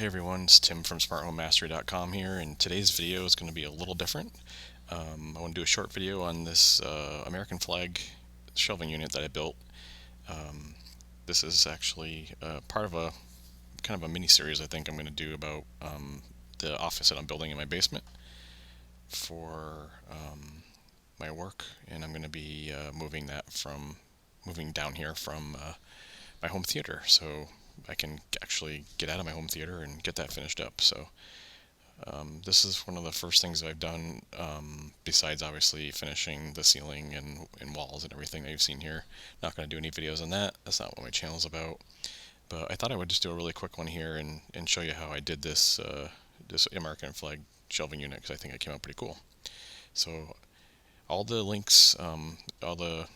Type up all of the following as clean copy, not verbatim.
Hey everyone, it's Tim from smarthomemastery.com here, and today's video is going to be a little different. I want to do a short video on this American flag shelving unit that I built. This is actually part of a kind of a mini series I think I'm going to do about the office that I'm building in my basement for my work, and I'm going to be moving down here from my home theater, so I can actually get out of my home theater and get that finished up. So this is one of the first things I've done, besides obviously finishing the ceiling and walls and everything that you've seen here. Not going to do any videos on that. That's not what my channel is about. But I thought I would just do a really quick one here and show you how I did this American flag shelving unit, because I think it came out pretty cool. So all the links, all the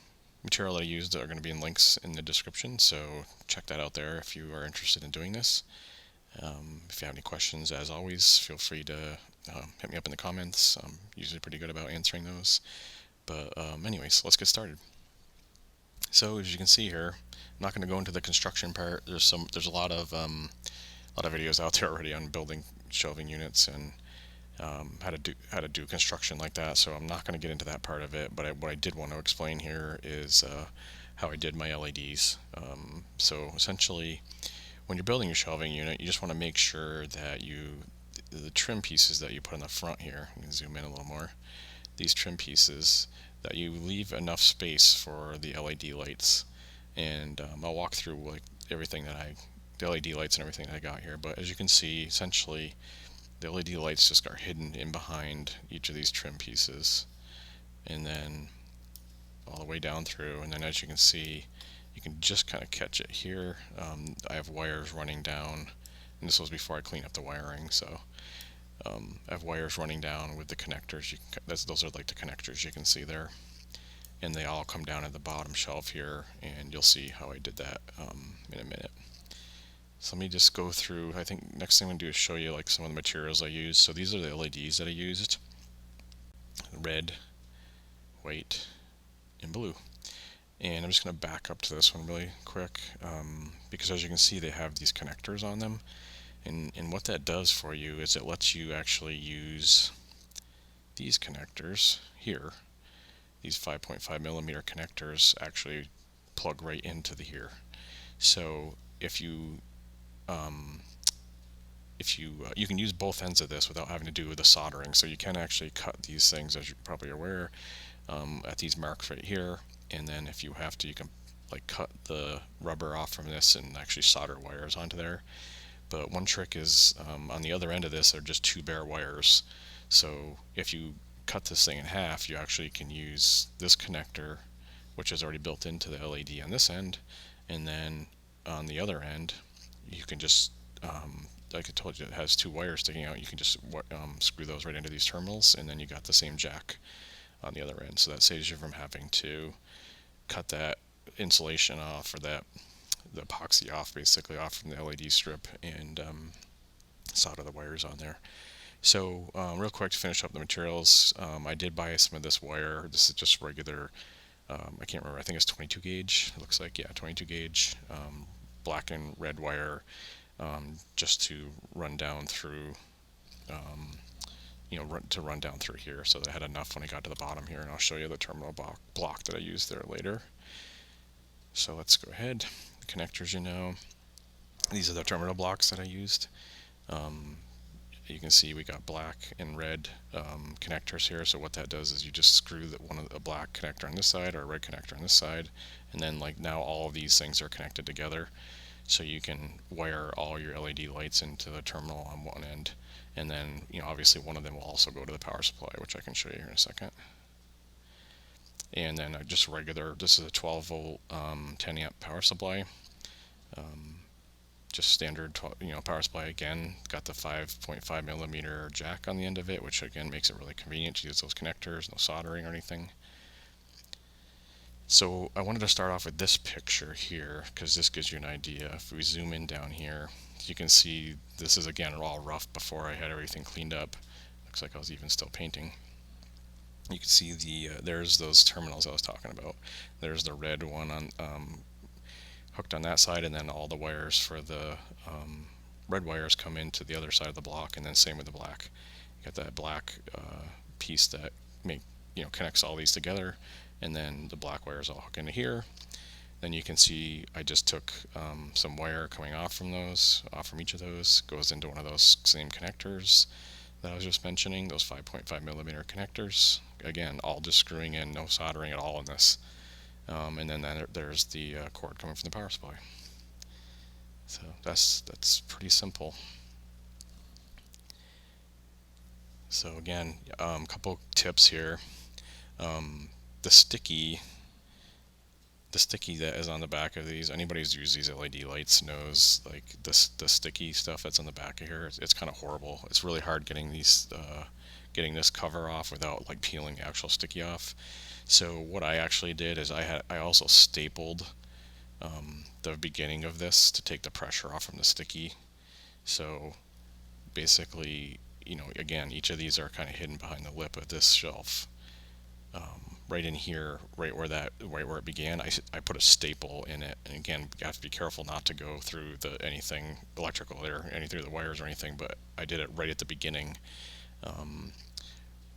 material that I used are going to be in links in the description, so check that out there if you are interested in doing this. If you have any questions, as always, feel free to hit me up in the comments. I'm usually pretty good about answering those. But anyways, let's get started. So as you can see here, I'm not going to go into the construction part. There's a lot of videos out there already on building shelving units and how to do construction like that. So I'm not going to get into that part of it. But what I did want to explain here is how I did my LEDs. So essentially, when you're building your shelving unit, you just want to make sure that the trim pieces that you put in the front here, you can zoom in a little more, these trim pieces, that you leave enough space for the LED lights. And I'll walk through like everything the LED lights and everything that I got here. But as you can see, essentially, the LED lights just are hidden in behind each of these trim pieces, and then all the way down through. And then as you can see, you can just kind of catch it here. I have wires running down, and this was before I cleaned up the wiring, so I have wires running down with the connectors. Those are like the connectors you can see there, and they all come down at the bottom shelf here, and you'll see how I did that in a minute. So let me just go through. I think next thing I'm going to do is show you like some of the materials I used. So these are the LEDs that I used: red, white, and blue. And I'm just going to back up to this one really quick, because as you can see, they have these connectors on them, and what that does for you is it lets you actually use these connectors here. These 5.5 millimeter connectors actually plug right into here. So if you you can use both ends of this without having to do the soldering, so you can actually cut these things, as you're probably aware, at these marks right here. And then if you have to, you can like cut the rubber off from this and actually solder wires onto there. But one trick is, on the other end of this are just two bare wires. So if you cut this thing in half, you actually can use this connector, which is already built into the LED on this end, and then on the other end you can just, like I told you, it has two wires sticking out. You can just screw those right into these terminals, and then you got the same jack on the other end. So that saves you from having to cut that insulation off, or the epoxy off, basically off from the LED strip, and solder the wires on there. So real quick to finish up the materials, I did buy some of this wire. This is just regular, I can't remember, I think it's 22 gauge, it looks like, yeah, 22 gauge, black and red wire, just to run down through, to run down through here, so that I had enough when I got to the bottom here, and I'll show you the terminal block that I used there later. So let's go ahead. The connectors, these are the terminal blocks that I used. You can see we got black and red connectors here. So what that does is you just screw a black connector on this side or a red connector on this side, and then like now all of these things are connected together. So you can wire all your LED lights into the terminal on one end, and then obviously one of them will also go to the power supply, which I can show you here in a second. And then just regular, this is a 12 volt 10 amp power supply, just standard power supply. Again, got the 5.5 millimeter jack on the end of it, which again makes it really convenient to use those connectors, no soldering or anything. So I wanted to start off with this picture here, because this gives you an idea. If we zoom in down here, you can see this is again all rough before I had everything cleaned up. Looks like I was even still painting. You can see there's those terminals I was talking about. There's the red one on hooked on that side, and then all the wires for the red wires come into the other side of the block, and then same with the black. You got that black piece that connects all these together, and then the black wires all hook into here. Then you can see I just took some wire coming off from each of those, goes into one of those same connectors that I was just mentioning, those 5.5 millimeter connectors. Again, all just screwing in, no soldering at all in this. And then there's the cord coming from the power supply. So that's pretty simple. So again, a couple tips here. The sticky that is on the back of these, anybody who's used these LED lights knows, like the sticky stuff that's on the back of here, it's kind of horrible. It's really hard getting getting this cover off without like peeling the actual sticky off. So what I actually did is I also stapled the beginning of this to take the pressure off from the sticky. So basically, again, each of these are kind of hidden behind the lip of this shelf. Right in here, right where it began, I put a staple in it. And again, you have to be careful not to go through anything electrical there, through the wires or anything, but I did it right at the beginning.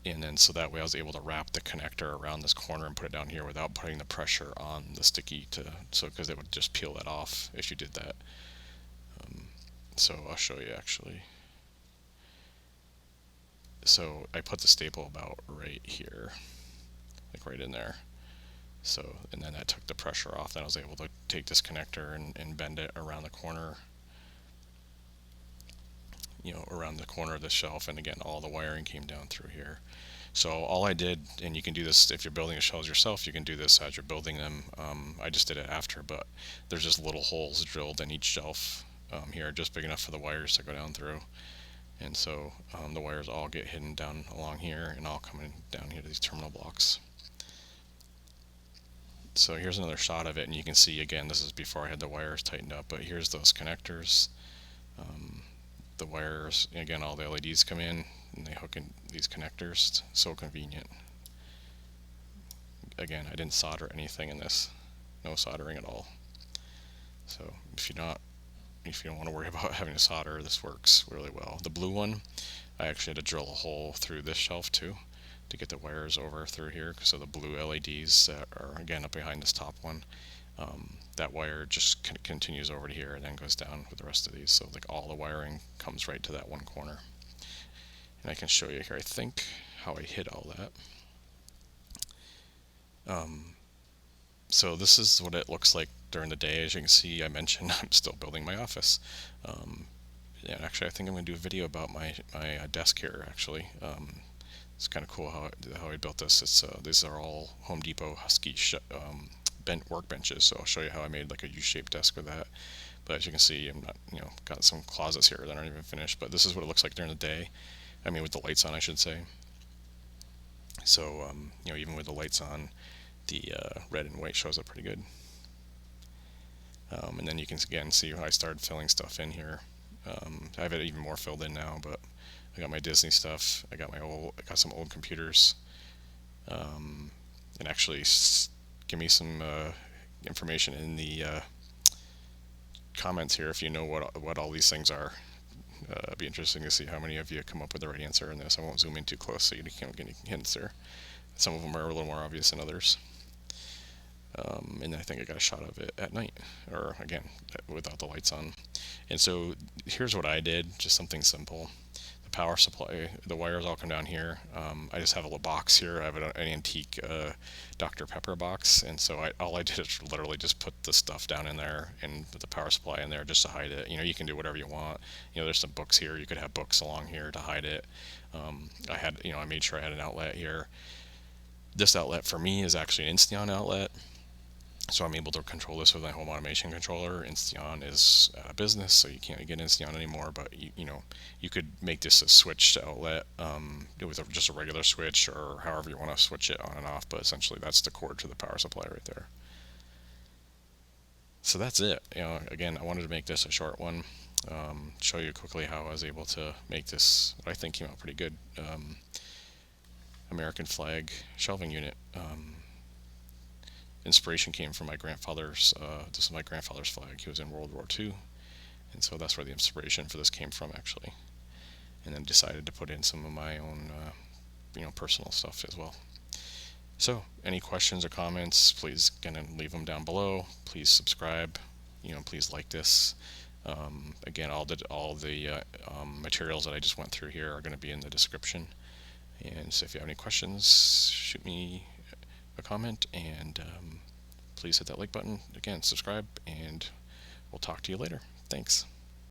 And then so that way I was able to wrap the connector around this corner and put it down here without putting the pressure on the sticky because it would just peel that off if you did that. So I'll show you actually. So I put the staple about right here, like right in there. So, and then that took the pressure off. Then I was able to take this connector and bend it around the corner, around the corner of the shelf. And again, all the wiring came down through here. So all I did, and you can do this if you're building the shelves yourself, you can do this as you're building them. I just did it after, but there's just little holes drilled in each shelf here, just big enough for the wires to go down through. And so the wires all get hidden down along here and all coming down here to these terminal blocks. So here's another shot of it, and you can see, again, this is before I had the wires tightened up, but here's those connectors. The wires, again, all the LEDs come in and they hook in these connectors. So convenient. Again, I didn't solder anything in this, no soldering at all. So if you don't want to worry about having to solder, this works really well. The blue one, I actually had to drill a hole through this shelf too to get the wires over through here. So the blue LEDs that are again up behind this top one, that wire just continues over to here and then goes down with the rest of these. So like all the wiring comes right to that one corner. And I can show you here, I think, how I hid all that. So this is what it looks like during the day. As you can see, I mentioned I'm still building my office. And actually, I think I'm going to do a video about my desk here. Actually, it's kind of cool how I built this. These are all Home Depot Husky bent workbenches. So I'll show you how I made like a U-shaped desk with that. But as you can see, I'm not, got some closets here that aren't even finished. But this is what it looks like during the day. I mean, with the lights on, I should say. So even with the lights on, the red and white shows up pretty good. And then you can again see how I started filling stuff in here. I have it even more filled in now, but I got my Disney stuff. I got some old computers. And actually, give me some information in the comments here if you know what all these things are. It'd be interesting to see how many of you come up with the right answer in this. I won't zoom in too close so you can't get any hints there. Some of them are a little more obvious than others. And I think I got a shot of it at night, or again, without the lights on. And so here's what I did, just something simple. The power supply, the wires all come down here. I just have a little box here. I have an antique Dr. Pepper box, and so all I did is literally just put the stuff down in there and put the power supply in there just to hide it. You can do whatever you want. There's some books here. You could have books along here to hide it. I made sure I had an outlet here. This outlet for me is actually an Insteon outlet. So I'm able to control this with my home automation controller. Insteon is out of business, so you can't get Insteon anymore. But you could make this a switched outlet with just a regular switch, or however you want to switch it on and off. But essentially, that's the cord to the power supply right there. So that's it. Again, I wanted to make this a short one. Show you quickly how I was able to make this. What I think came out pretty good. American Flag Shelving Unit. Inspiration came from my grandfather's. This is my grandfather's flag. He was in World War II, And so that's where the inspiration for this came from, actually. And then decided to put in some of my own, personal stuff as well. So, any questions or comments, please leave them down below. Please subscribe. Please like this. Again, all the materials that I just went through here are going to be in the description. And so, if you have any questions, shoot me a comment, and please hit that like button. Again, subscribe, and we'll talk to you later. Thanks.